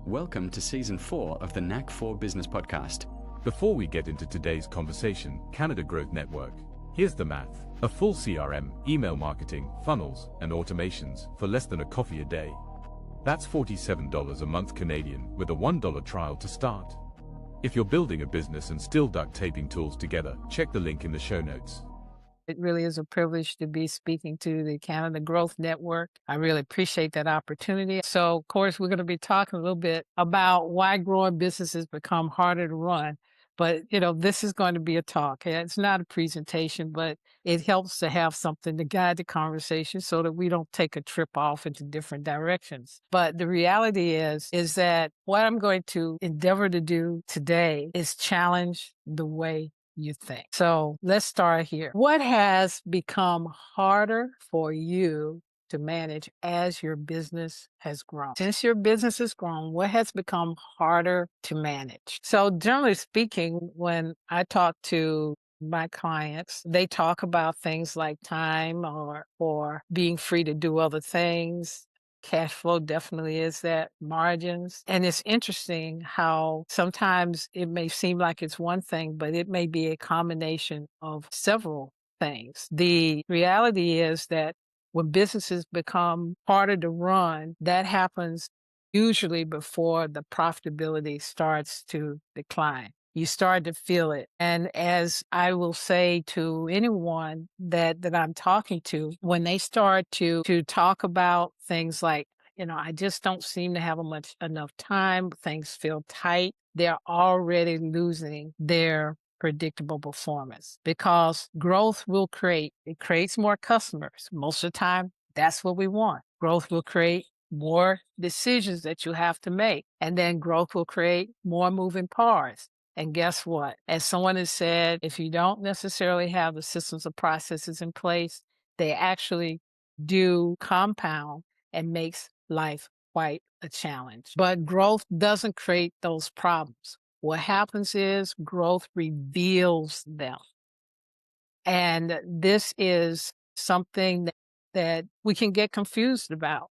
Welcome to Season 4 of the NAC 4 Business Podcast. Before we get into today's conversation, Canada Growth Network. Here's the math. A full CRM, email marketing, funnels, and automations for less than a coffee a day. That's $47 a month Canadian with a $1 trial to start. If you're building a business and still duct taping tools together, check the link in the show notes. It really is a privilege to be speaking to the Canada Growth Network. I really appreciate that opportunity. So, of course, we're going to be talking a little bit about why growing businesses become harder to run. But, this is going to be a talk. It's not a presentation, but it helps to have something to guide the conversation so that we don't take a trip off into different directions. But the reality is that what I'm going to endeavor to do today is challenge the way you think. So let's start here. What has become harder for you to manage as your business has grown? Since your business has grown, what has become harder to manage? So generally speaking, when I talk to my clients, they talk about things like time or being free to do other things. Cash flow definitely is that, margins. And it's interesting how sometimes it may seem like it's one thing, but it may be a combination of several things. The reality is that when businesses become harder to run, that happens usually before the profitability starts to decline. You start to feel it. And as I will say to anyone that I'm talking to, when they start to talk about things like, I just don't seem to have enough time, things feel tight, they're already losing their predictable performance, because growth it creates more customers. Most of the time, that's what we want. Growth will create more decisions that you have to make, and then growth will create more moving parts. And guess what? As someone has said, if you don't necessarily have the systems or processes in place, they actually do compound and makes life quite a challenge. But growth doesn't create those problems. What happens is growth reveals them. And this is something that we can get confused about.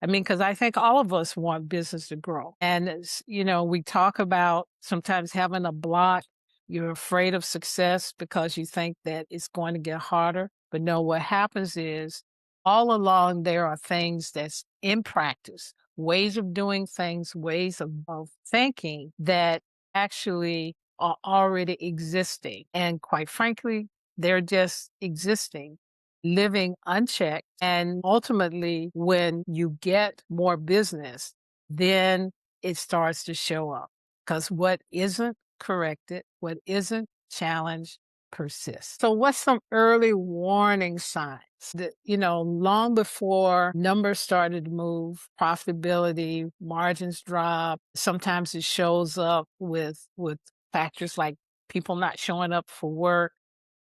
Because I think all of us want business to grow. And, we talk about sometimes having a block. You're afraid of success because you think that it's going to get harder. But no, what happens is all along there are things that's in practice, ways of doing things, ways of thinking that actually are already existing. And quite frankly, they're just existing, living unchecked. And ultimately, when you get more business, then it starts to show up, because what isn't corrected, what isn't challenged, persists. So what's some early warning signs that, long before numbers started to move, profitability, margins drop, sometimes it shows up with factors like people not showing up for work.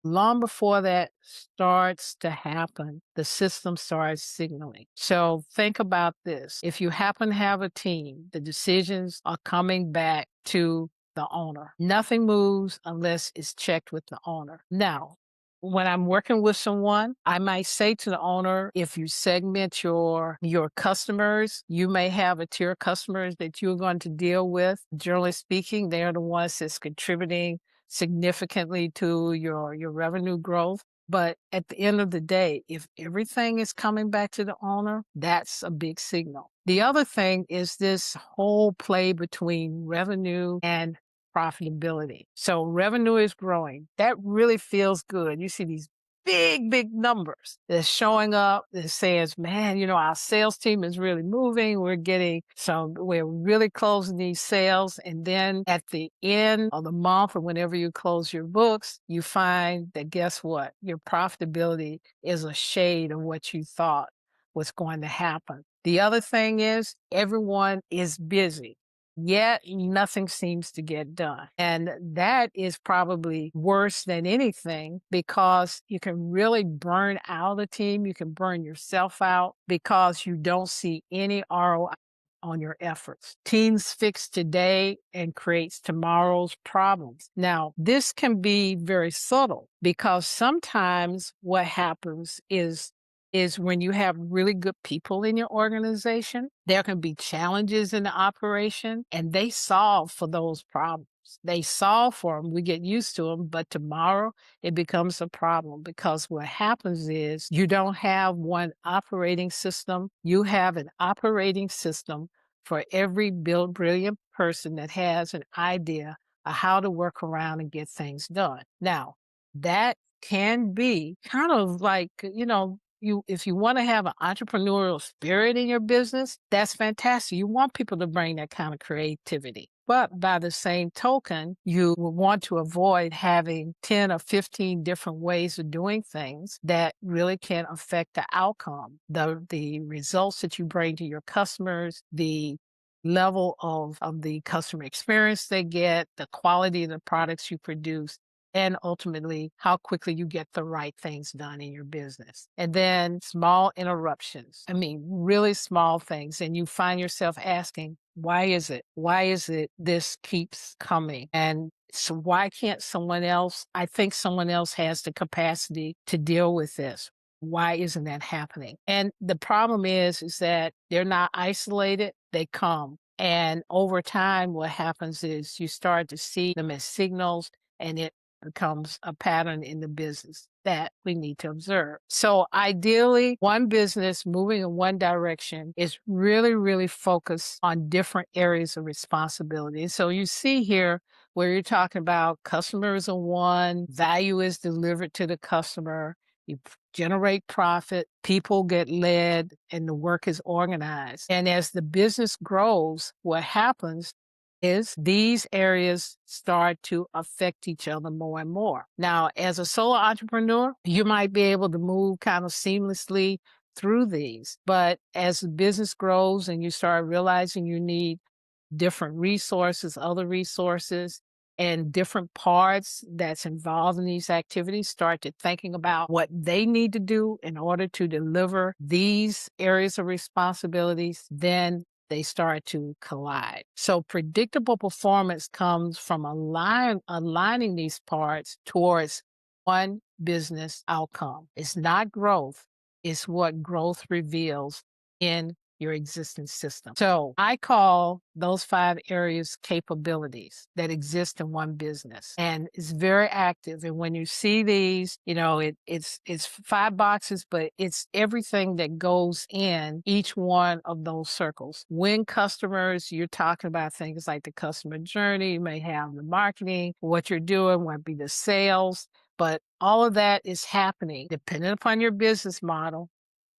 Long before that starts to happen, the system starts signaling. So think about this. If you happen to have a team, the decisions are coming back to the owner. Nothing moves unless it's checked with the owner. Now, when I'm working with someone, I might say to the owner, if you segment your customers, you may have a tier of customers that you're going to deal with. Generally speaking, they're the ones that's contributing significantly to your revenue growth. But at the end of the day, if everything is coming back to the owner, that's a big signal. The other thing is this whole play between revenue and profitability. So revenue is growing. That really feels good. You see these big numbers that's showing up that says, man, our sales team is really moving. We're really closing these sales. And then at the end of the month or whenever you close your books, you find that guess what? Your profitability is a shade of what you thought was going to happen. The other thing is everyone is busy, yet nothing seems to get done. And that is probably worse than anything, because you can really burn out a team. You can burn yourself out because you don't see any ROI on your efforts. Teams fix today and creates tomorrow's problems. Now, this can be very subtle, because sometimes what happens is is when you have really good people in your organization, there can be challenges in the operation and they solve for those problems. They solve for them. We get used to them, but tomorrow it becomes a problem because what happens is you don't have one operating system. You have an operating system for every brilliant person that has an idea of how to work around and get things done. Now, that can be kind of like, if you want to have an entrepreneurial spirit in your business, that's fantastic. You want people to bring that kind of creativity. But by the same token, you will want to avoid having 10 or 15 different ways of doing things that really can affect the outcome, the results that you bring to your customers, the level of the customer experience they get, the quality of the products you produce, and ultimately how quickly you get the right things done in your business. And then small interruptions. I mean, really small things. And you find yourself asking, why is it? Why is it this keeps coming? And so why can't someone else? I think someone else has the capacity to deal with this. Why isn't that happening? And the problem is that they're not isolated. They come. And over time, what happens is you start to see them as signals, and it becomes a pattern in the business that we need to observe. So ideally, one business moving in one direction is really, really focused on different areas of responsibility. So you see here where you're talking about customers are one, value is delivered to the customer, you generate profit, people get led, and the work is organized. And as the business grows, what happens is these areas start to affect each other more and more. Now, as a solo entrepreneur, you might be able to move kind of seamlessly through these. But as the business grows and you start realizing you need different resources, other resources, and different parts that's involved in these activities, start to thinking about what they need to do in order to deliver these areas of responsibilities, then they start to collide. So predictable performance comes from aligning these parts towards one business outcome. It's not growth. It's what growth reveals in your existing system. So I call those 5 areas capabilities that exist in one business, and it's very active. And when you see these, it's 5 boxes, but it's everything that goes in each one of those circles. When customers, you're talking about things like the customer journey, you may have the marketing, what you're doing, might be the sales, but all of that is happening depending upon your business model,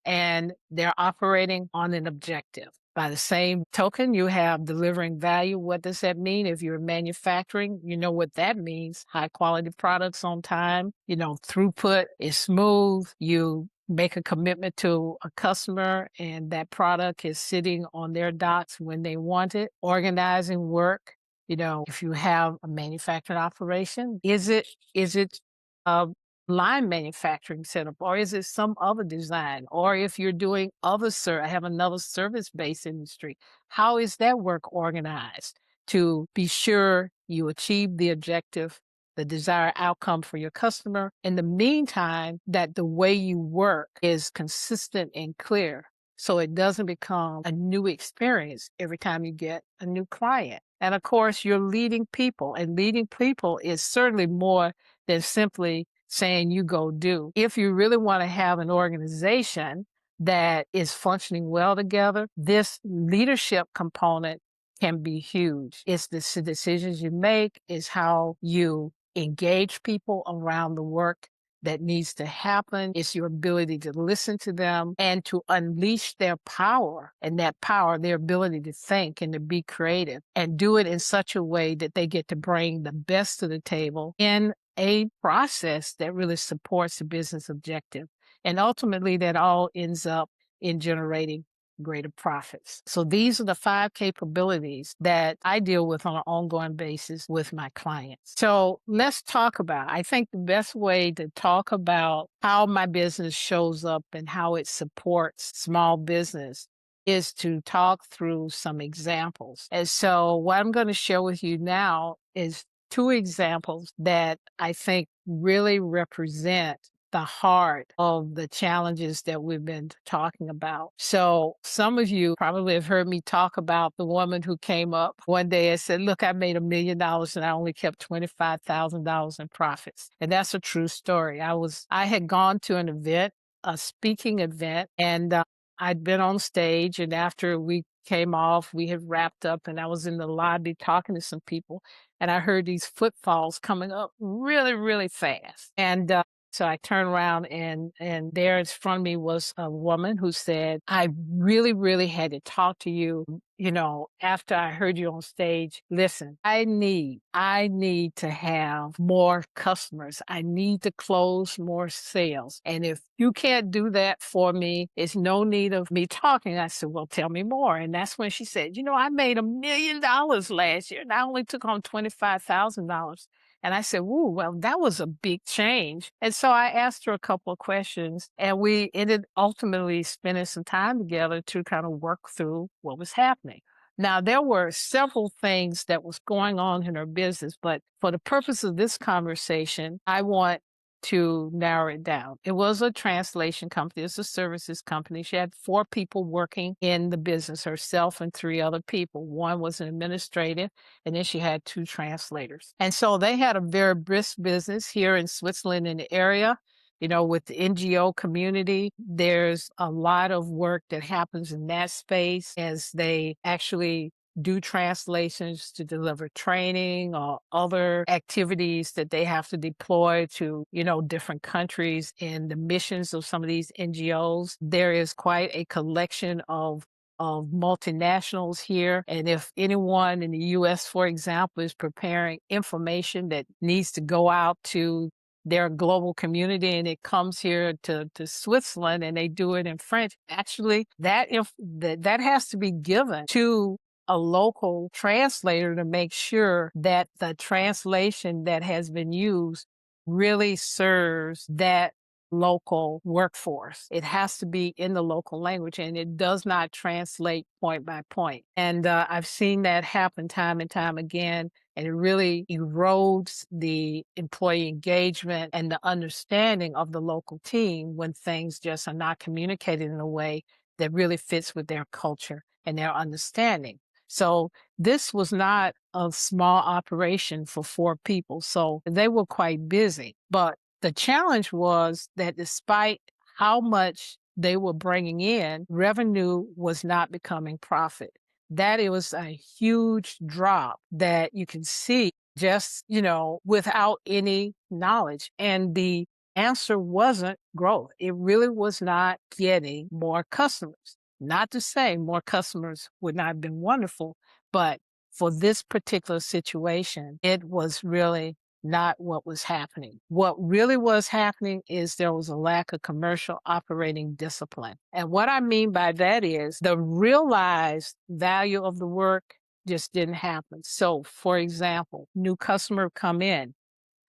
and they're operating on an objective. By the same token, you have delivering value. What does that mean? If you're manufacturing, you know what that means. High quality products on time, throughput is smooth. You make a commitment to a customer and that product is sitting on their docks when they want it. Organizing work. If you have a manufacturing operation, is it a line manufacturing setup, or is it some other design? Or if you're doing I have another service-based industry, how is that work organized to be sure you achieve the objective, the desired outcome for your customer? In the meantime, that the way you work is consistent and clear, so it doesn't become a new experience every time you get a new client. And of course, you're leading people, and leading people is certainly more than simply saying you go do. If you really want to have an organization that is functioning well together, this leadership component can be huge. It's the decisions you make, it's how you engage people around the work that needs to happen. It's your ability to listen to them and to unleash their power, and that power, their ability to think and to be creative and do it in such a way that they get to bring the best to the table in a process that really supports the business objective. And ultimately, that all ends up in generating greater profits. So these are the 5 capabilities that I deal with on an ongoing basis with my clients. So let's talk about, I think the best way to talk about how my business shows up and how it supports small business is to talk through some examples. And so what I'm going to share with you now is 2 examples that I think really represent the heart of the challenges that we've been talking about. So some of you probably have heard me talk about the woman who came up one day and said, look, I made $1 million and I only kept $25,000 in profits. And that's a true story. I had gone to an event, a speaking event, and I'd been on stage, and after we came off, we had wrapped up, and I was in the lobby talking to some people, and I heard these footfalls coming up really, really fast. And so I turned around, and there in front of me was a woman who said, I really, really had to talk to you. You know, after I heard you on stage, listen, I need to have more customers. I need to close more sales. And if you can't do that for me, it's no need of me talking. I said, well, tell me more. And that's when she said, you know, I made $1 million last year and I only took on $25,000. And I said, ooh, well, that was a big change. And so I asked her a couple of questions, and we ended ultimately spending some time together to kind of work through what was happening. Now, there were several things that was going on in her business, but for the purpose of this conversation, I want to narrow it down. It was a translation company. It's a services company. She had 4 people working in the business, herself and 3 other people. One was an administrative, and then she had 2 translators. And so they had a very brisk business here in Switzerland in the area. You know, with the NGO community, there's a lot of work that happens in that space as they actually do translations to deliver training or other activities that they have to deploy to, you know, different countries in the missions of some of these NGOs. There is quite a collection of multinationals here. And if anyone in the US, for example, is preparing information that needs to go out to their global community and it comes here to Switzerland and they do it in French, actually that has to be given to a local translator to make sure that the translation that has been used really serves that local workforce. It has to be in the local language, and it does not translate point by point. And I've seen that happen time and time again, and it really erodes the employee engagement and the understanding of the local team when things just are not communicated in a way that really fits with their culture and their understanding. So this was not a small operation for 4 people. So they were quite busy. But the challenge was that despite how much they were bringing in, revenue was not becoming profit. That it was a huge drop that you can see just, you know, without any knowledge. And the answer wasn't growth. It really was not getting more customers. Not to say more customers would not have been wonderful, but for this particular situation, it was really not what was happening. What really was happening is there was a lack of commercial operating discipline. And what I mean by that is the realized value of the work just didn't happen. So, for example, new customer come in,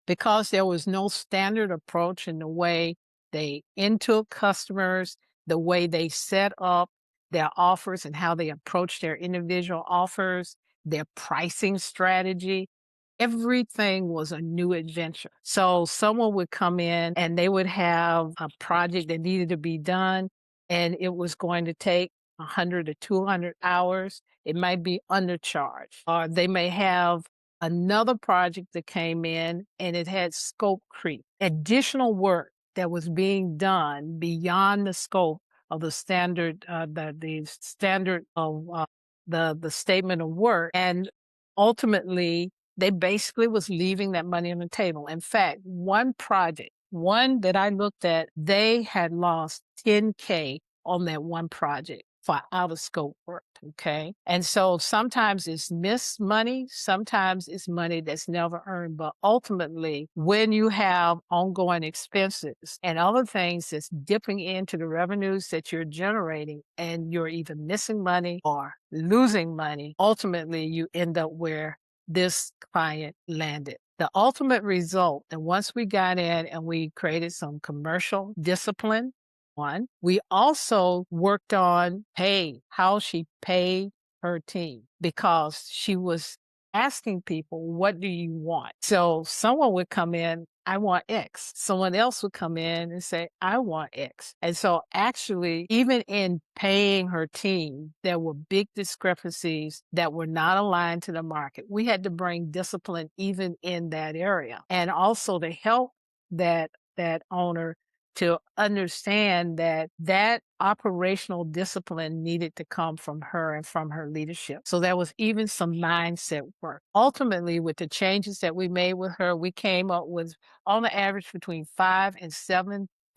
because there was no standard approach in the way they intook customers, the way they set up their offers and how they approach their individual offers, their pricing strategy. Everything was a new adventure. So someone would come in and they would have a project that needed to be done, and it was going to take 100 to 200 hours. It might be undercharged, or they may have another project that came in and it had scope creep, additional work that was being done beyond the scope of the standard, the standard of the statement of work. And ultimately, they basically was leaving that money on the table. In fact, one project, one that I looked at, they had lost 10K on that one project for out of scope work. Okay. And so sometimes it's missed money. Sometimes it's money that's never earned. But ultimately, when you have ongoing expenses and other things that's dipping into the revenues that you're generating and you're either missing money or losing money, ultimately you end up where this client landed. The ultimate result, and once we got in and we created some commercial discipline, one, we also worked on how she paid her team, because she was asking people, what do you want? So someone would come in, I want X. Someone else would come in and say, I want X. And so actually, even in paying her team, there were big discrepancies that were not aligned to the market. We had to bring discipline even in that area. And also to help that owner to understand that operational discipline needed to come from her and from her leadership. So there was even some mindset work. Ultimately, with the changes that we made with her, we came up with on the average between $5,000 and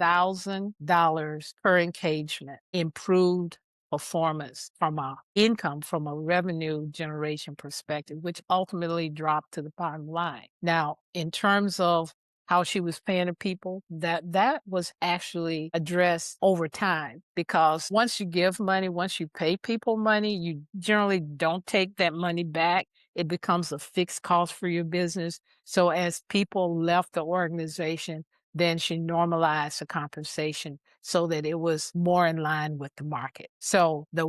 $7,000 per engagement, improved performance from a income, from a revenue generation perspective, which ultimately dropped to the bottom line. Now, in terms of how she was paying the people, that was actually addressed over time, because once you give money, once you pay people money, you generally don't take that money back. It becomes a fixed cost for your business. So as people left the organization, then she normalized the compensation so that it was more in line with the market. So I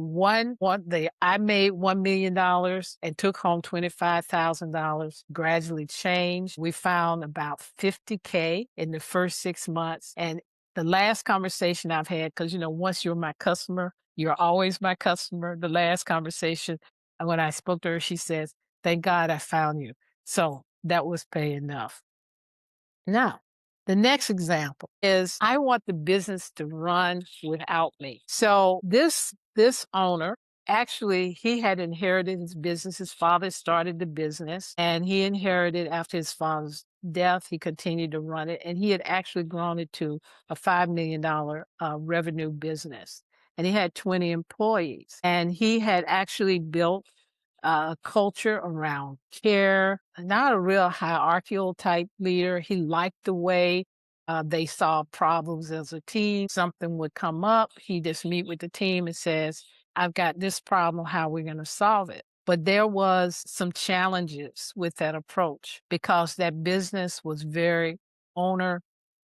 made $1 million and took home $25,000, gradually changed. We found about 50K in the first 6 months. And the last conversation I've had, because, once you're my customer, you're always my customer. The last conversation, when I spoke to her, she says, thank God I found you. So that was pay enough. Now, the next example is I want the business to run without me. So this owner, actually, he had inherited his business. His father started the business, and he inherited after his father's death. He continued to run it, and he had actually grown it to a $5 million revenue business. And he had 20 employees, and he had actually built culture around care, not a real hierarchical type leader. He liked the way they solved problems as a team. Something would come up. He just meet with the team and says, I've got this problem. How are we going to solve it? But there was some challenges with that approach because that business was very owner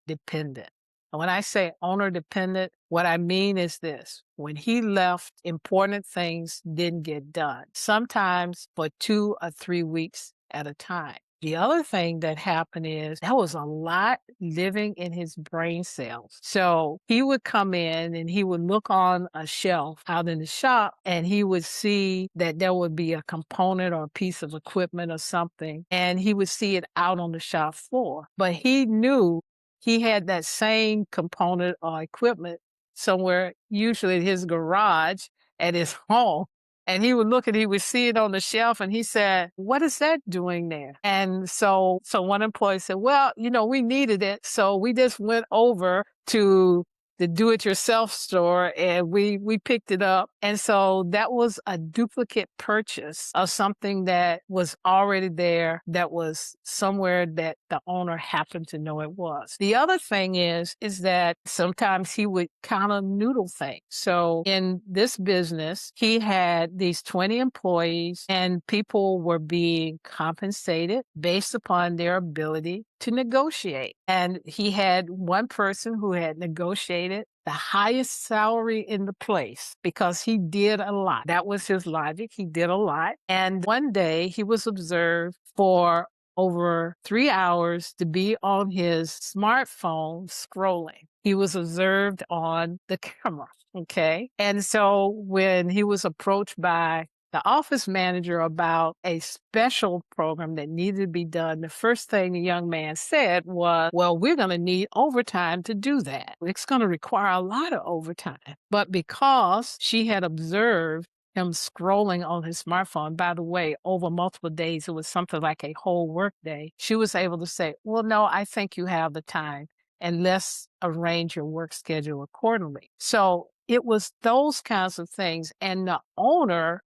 dependent. And when I say owner dependent, what I mean is this. When he left, important things didn't get done, sometimes for 2 or 3 weeks at a time. The other thing that happened is there was a lot living in his brain cells. So he would come in and he would look on a shelf out in the shop and he would see that there would be a component or a piece of equipment or something, and he would see it out on the shop floor. But he knew he had that same component or equipment somewhere, usually in his garage at his home. And he would look and he would see it on the shelf and he said, what is that doing there? And so one employee said, well, we needed it. So we just went over to the do-it-yourself store and we picked it up. And so that was a duplicate purchase of something that was already there, that was somewhere that the owner happened to know it was. The other thing is that sometimes he would kind of noodle things. So in this business, he had these 20 employees and people were being compensated based upon their ability to negotiate. And he had one person who had negotiated the highest salary in the place because he did a lot. That was his logic. He did a lot. And one day he was observed for over 3 hours to be on his smartphone scrolling. He was observed on the camera. Okay. And so when he was approached by the office manager about a special program that needed to be done, the first thing the young man said was, well, we're going to need overtime to do that. It's going to require a lot of overtime. But because she had observed him scrolling on his smartphone, by the way, over multiple days, it was something like a whole work day, she was able to say, well, no, I think you have the time and let's arrange your work schedule accordingly. So it was those kinds of things. And the owner,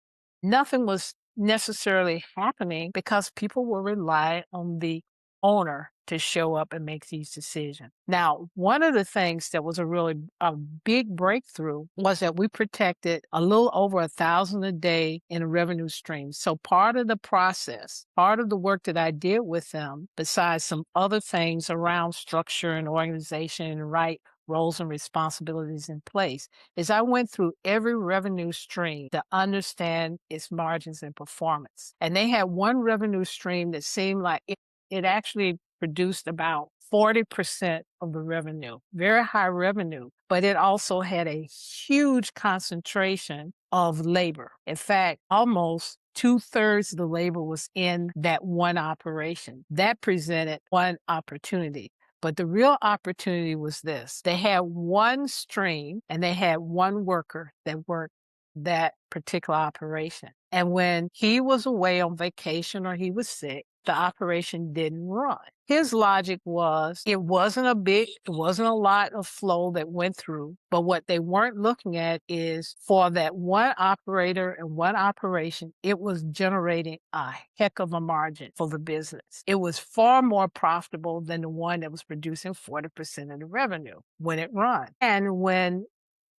nothing was necessarily happening because people were relying on the owner to show up and make these decisions. Now, one of the things that was a big breakthrough was that we protected a little over 1,000 a day in a revenue stream. So part of the process, part of the work that I did with them, besides some other things around structure and organization and right roles and responsibilities in place is I went through every revenue stream to understand its margins and performance. And they had one revenue stream that seemed like it actually produced about 40% of the revenue, very high revenue, but it also had a huge concentration of labor. In fact, almost 2/3 of the labor was in that one operation. That presented one opportunity. But the real opportunity was this. They had one stream and they had one worker that worked that particular operation. And when he was away on vacation or he was sick, the operation didn't run. His logic was it wasn't a lot of flow that went through, but what they weren't looking at is for that one operator and one operation, it was generating a heck of a margin for the business. It was far more profitable than the one that was producing 40% of the revenue when it run. And when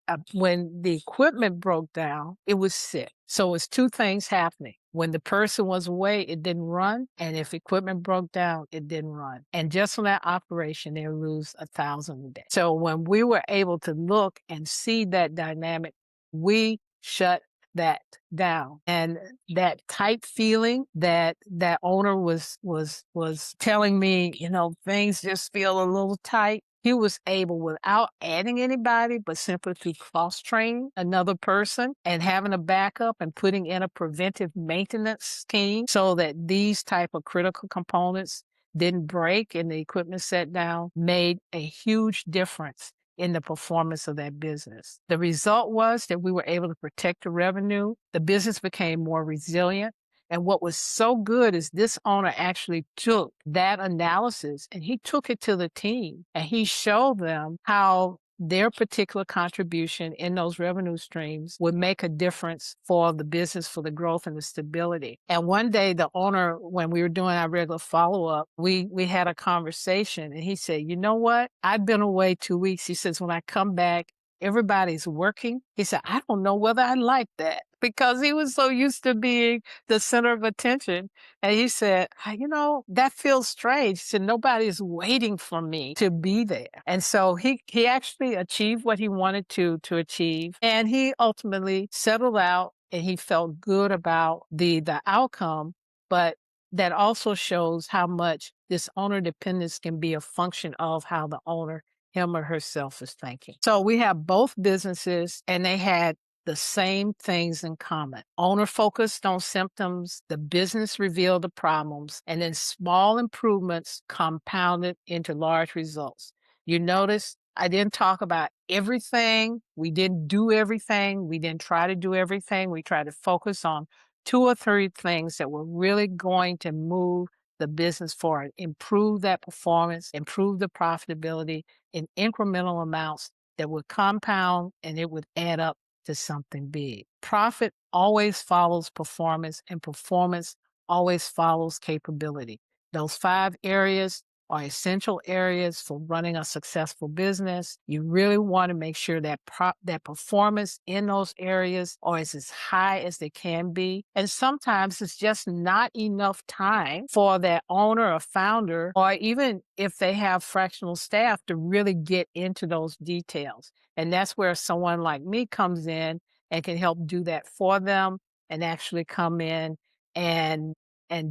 the equipment broke down, it was sick. So it's two things happening. When the person was away, it didn't run. And if equipment broke down, it didn't run. And just on that operation, they lose $1,000 a day. So when we were able to look and see that dynamic, we shut that down. And that tight feeling that that owner was telling me, things just feel a little tight. He was able, without adding anybody, but simply through cross-training another person and having a backup and putting in a preventive maintenance team so that these type of critical components didn't break and the equipment set down, made a huge difference in the performance of that business. The result was that we were able to protect the revenue. The business became more resilient. And what was so good is this owner actually took that analysis and he took it to the team and he showed them how their particular contribution in those revenue streams would make a difference for the business, for the growth and the stability. And one day the owner, when we were doing our regular follow-up, we had a conversation and he said, you know what? I've been away 2 weeks. He says, when I come back, everybody's working. He said, I don't know whether I like that because he was so used to being the center of attention. And he said, that feels strange. He said, nobody's waiting for me to be there. And so he actually achieved what he wanted to achieve. And he ultimately settled out and he felt good about the outcome. But that also shows how much this owner dependence can be a function of how the owner, him or herself, is thinking. So we have both businesses and they had the same things in common. Owner focused on symptoms, the business revealed the problems, and then small improvements compounded into large results. You notice I didn't talk about everything. We didn't do everything. We didn't try to do everything. We tried to focus on 2 or 3 things that were really going to move the business forward, improve that performance, improve the profitability in incremental amounts that would compound and it would add up to something big. Profit always follows performance and performance always follows capability. Those 5 areas are essential areas for running a successful business. You really want to make sure that that performance in those areas is as high as they can be. And sometimes it's just not enough time for that owner or founder, or even if they have fractional staff, to really get into those details. And that's where someone like me comes in and can help do that for them and actually come in and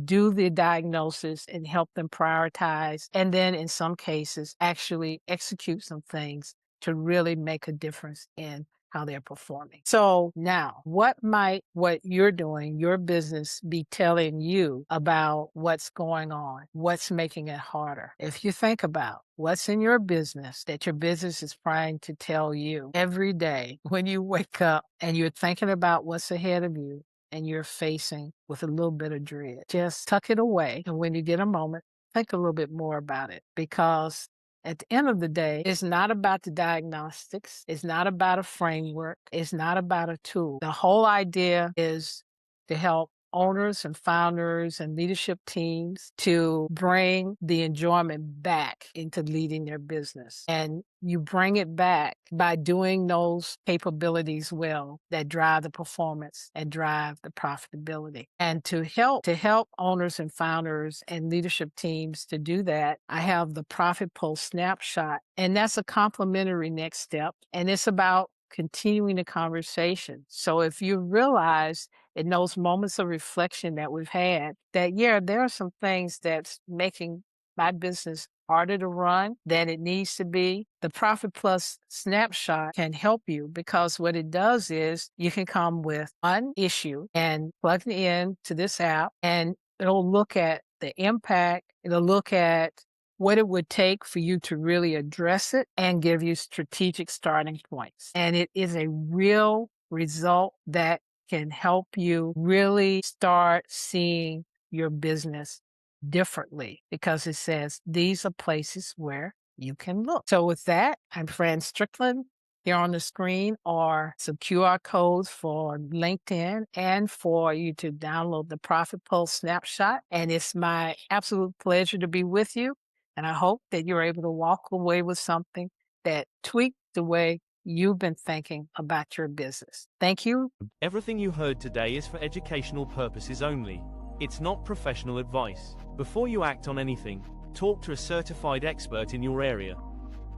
do the diagnosis and help them prioritize. And then in some cases, actually execute some things to really make a difference in how they're performing. So now, what might what you're doing, your business, be telling you about what's going on? What's making it harder? If you think about what's in your business that your business is trying to tell you every day when you wake up and you're thinking about what's ahead of you, and you're facing with a little bit of dread, just tuck it away. And when you get a moment, think a little bit more about it, because at the end of the day, it's not about the diagnostics. It's not about a framework. It's not about a tool. The whole idea is to help owners and founders and leadership teams to bring the enjoyment back into leading their business. And you bring it back by doing those capabilities well that drive the performance and drive the profitability. And to help owners and founders and leadership teams to do that, I have the Profit Pulse Snapshot, and that's a complementary next step. And it's about continuing the conversation. So if you realize in those moments of reflection that we've had that, yeah, there are some things that's making my business harder to run than it needs to be, the Profit Plus Snapshot can help you, because what it does is you can come with one issue and plug it in to this app, and it'll look at the impact, it'll look at what it would take for you to really address it and give you strategic starting points. And it is a real result that can help you really start seeing your business differently, because it says these are places where you can look. So with that, I'm Fran Strickland. Here on the screen are some QR codes for LinkedIn and for you to download the Profit Pulse Snapshot. And it's my absolute pleasure to be with you. And I hope that you're able to walk away with something that tweaks the way you've been thinking about your business. Thank you. Everything you heard today is for educational purposes only. It's not professional advice. Before you act on anything, talk to a certified expert in your area.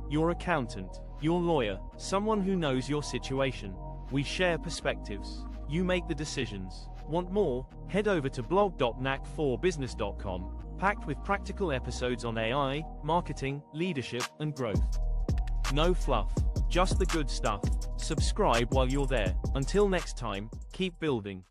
Your accountant, your lawyer, someone who knows your situation. We share perspectives. You make the decisions. Want more? Head over to blog.knack4business.com, packed with practical episodes on AI, marketing, leadership, and growth. No fluff, just the good stuff. Subscribe while you're there. Until next time, keep building.